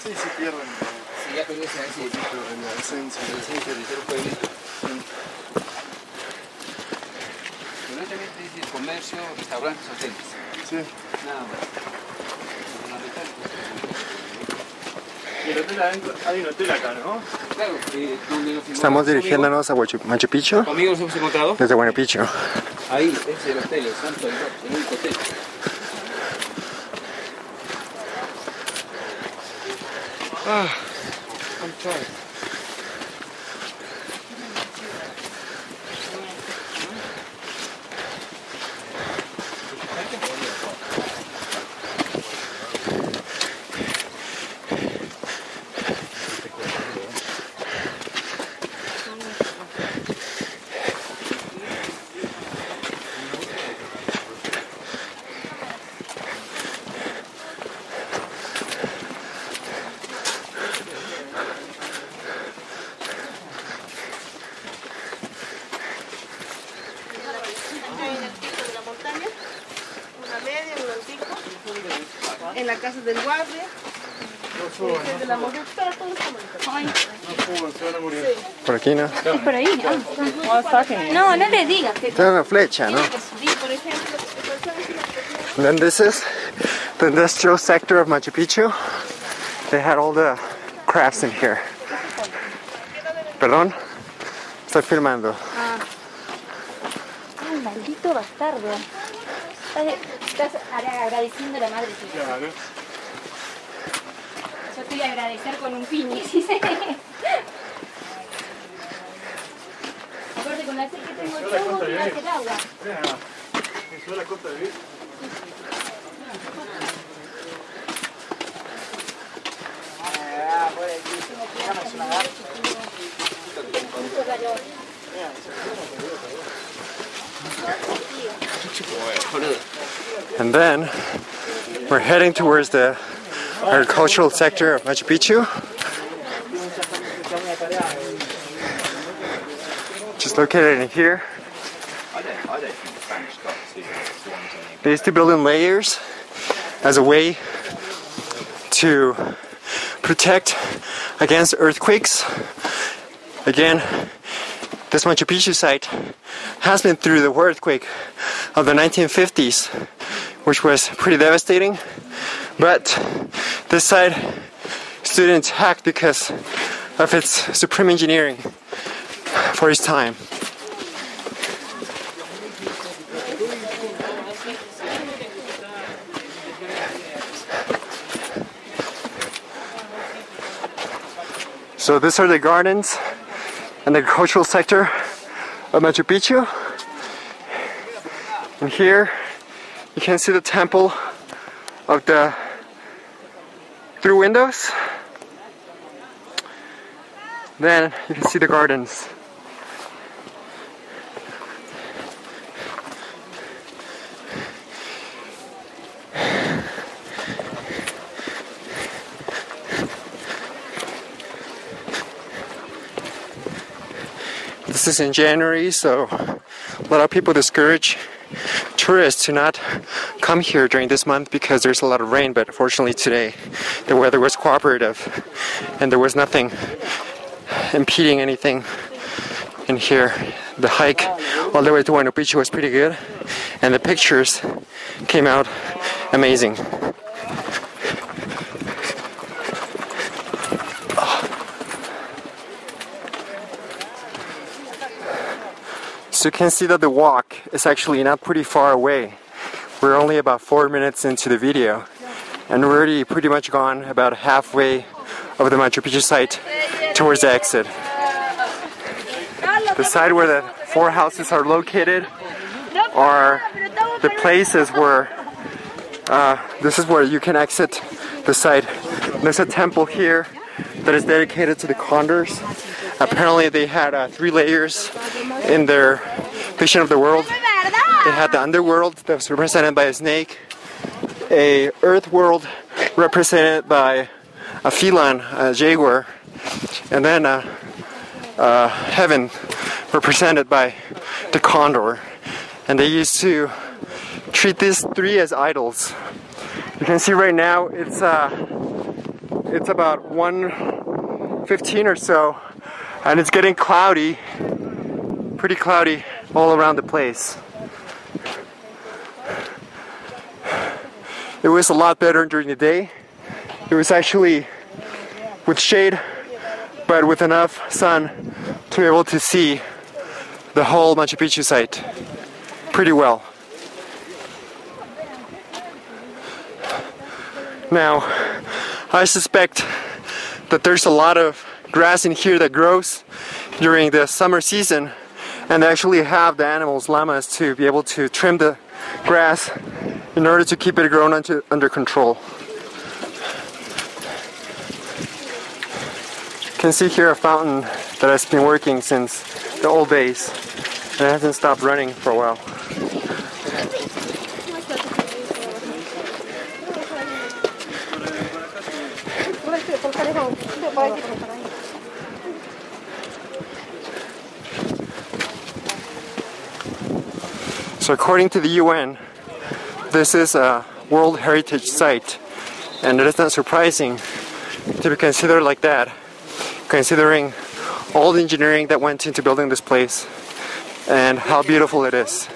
Sí, se pierden. Sí, ya con esa En la esencia. de ser un pueblito. Pero no también dice comercio, restaurantes, hoteles. Sí. Nada más. Y el hotel adentro, hay un hotel acá, ¿no? Claro, donde nos Estamos dirigiéndonos a Machu Picchu conmigo nos hemos encontrado. desde Waynapicchu. Ahí, ese es el hotel, el Santo, el único hotel. Ah, I'm tired. En la casa del guardia, de la mujer, pero todos estamos en No fuman, se van a morir. Por aquí, ¿no? Es por ahí. No, no le digas que Tiene una flecha, ¿no? por ejemplo, And then this is the industrial sector of Machu Picchu. They had all the crafts in here. Perdón, estoy filmando. Ay, maldito bastardo. Estás agradeciendo a la madre. Claro. Yo te voy a agradecer con un piñe, ¿sí? Aparte con la sed que tengo yo, vos tirás el agua. Me sube la costa de vista. And then we're heading towards the agricultural sector of Machu Picchu. Just located in here. They used to build in layers as a way to protect against earthquakes. Again, this Machu Picchu site has been through the earthquake of the 1950s, which was pretty devastating, but this site stood intact because of its supreme engineering for its time. So these are the gardens and the agricultural sector of Machu Picchu. And here you can see the temple of the through windows. Then you can see the gardens. This is in January, so a lot of people discourage tourists to not come here during this month because there's a lot of rain, but fortunately today the weather was cooperative and there was nothing impeding anything in here. The hike all the way to Waynapicchu was pretty good and the pictures came out amazing. So you can see that the walk is actually not pretty far away. We're only about 4 minutes into the video and we're already pretty much gone about halfway of the Machu Picchu site towards the exit. The side where the 4 houses are located are the places where this is where you can exit the site. There's a temple here that is dedicated to the condors. Apparently they had 3 layers in their vision of the world. They had the underworld that was represented by a snake, a earth world represented by a feline, a jaguar, and then heaven represented by the condor. And they used to treat these 3 as idols. You can see right now it's it's about 1:15 or so, and it's getting cloudy, pretty cloudy all around the place. It was a lot better during the day. It was actually with shade, but with enough sun to be able to see the whole Machu Picchu site pretty well. Now, I suspect that there's a lot of grass in here that grows during the summer season, and they actually have the animals, llamas, to be able to trim the grass in order to keep it grown under control. You can see here a fountain that has been working since the old days, and it hasn't stopped running for a while. So according to the UN, this is a World Heritage Site, and it is not surprising to be considered like that, considering all the engineering that went into building this place and how beautiful it is.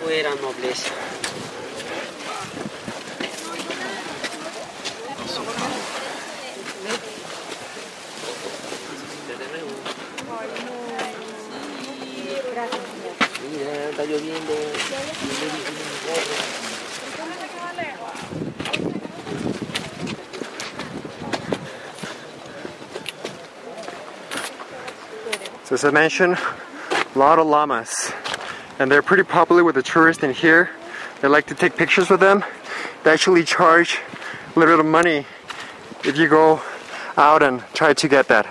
So as I mentioned, a lot of llamas, and they're pretty popular with the tourists in here. They like to take pictures with them. They actually charge a little bit of money if you go out and try to get that.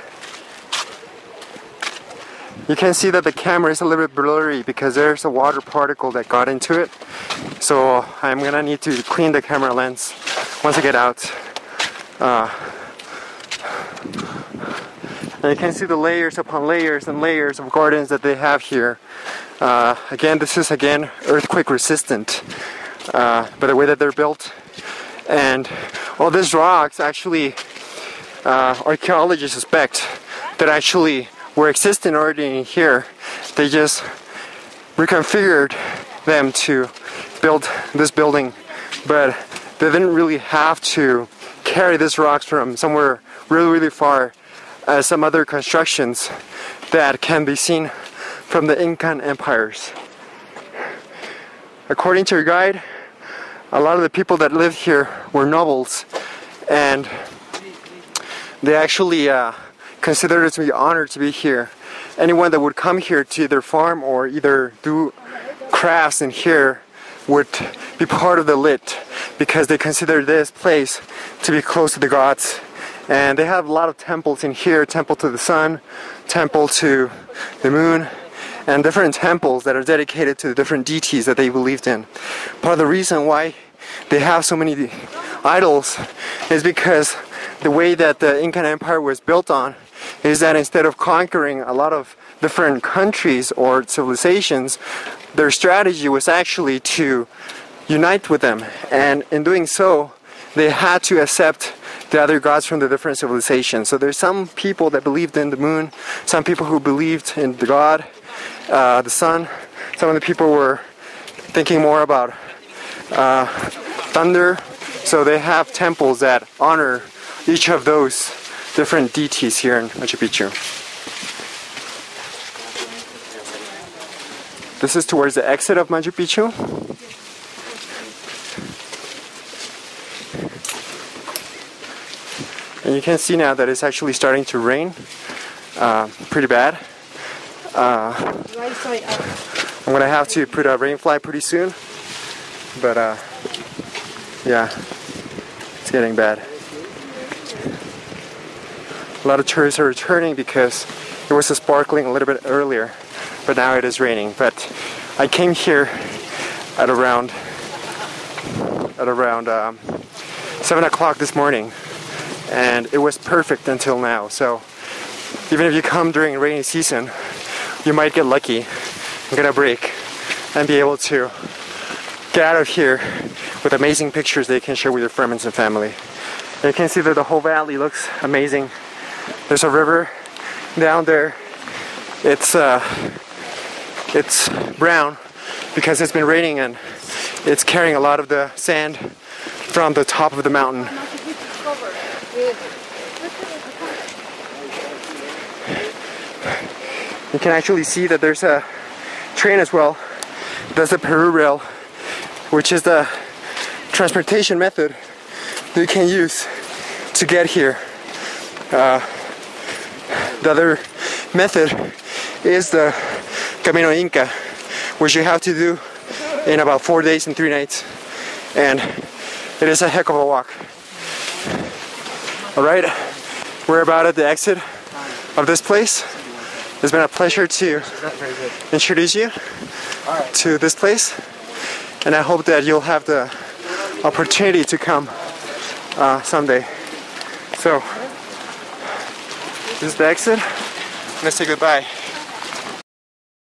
You can see that the camera is a little bit blurry because there's a water particle that got into it. So I'm gonna need to clean the camera lens once I get out. And you can see the layers upon layers and layers of gardens that they have here. Again, this is earthquake resistant by the way that they're built. And all these rocks actually, archaeologists suspect that actually were existing already in here. They just reconfigured them to build this building, but they didn't really have to carry these rocks from somewhere really far as some other constructions that can be seen from the Incan empires. According to your guide, a lot of the people that lived here were nobles, and they actually considered it to be an honor to be here. Anyone that would come here to either farm or either do crafts in here would be part of the elite, because they consider this place to be close to the gods. And they have a lot of temples in here, temple to the sun, temple to the moon, and different temples that are dedicated to the different deities that they believed in. Part of the reason why they have so many idols is because the way that the Incan Empire was built on is that instead of conquering a lot of different countries or civilizations, their strategy was actually to unite with them. And in doing so, they had to accept the other gods from the different civilizations. So there's some people that believed in the moon, some people who believed in the god, the sun. Some of the people were thinking more about thunder. So they have temples that honor each of those different deities here in Machu Picchu. This is towards the exit of Machu Picchu. And you can see now that it's actually starting to rain pretty bad. I'm gonna have to put a rain fly pretty soon, but yeah, it's getting bad. A lot of tourists are returning because it was sparkling a little bit earlier, but now it is raining. But I came here at around 7 o'clock this morning, and it was perfect until now. So even if you come during rainy season, you might get lucky and get a break and be able to get out of here with amazing pictures that you can share with your friends and family. You can see that the whole valley looks amazing. There's a river down there. It's brown because it's been raining and it's carrying a lot of the sand from the top of the mountain. You can actually see that there's a train as well. That's the Peru Rail, which is the transportation method that you can use to get here. The other method is the Camino Inca, which you have to do in about 4 days and 3 nights, and it is a heck of a walk. Alright, we're about at the exit of this place. It's been a pleasure to introduce you to this place, and I hope that you'll have the opportunity to come someday. So, this is the exit. Let's say goodbye.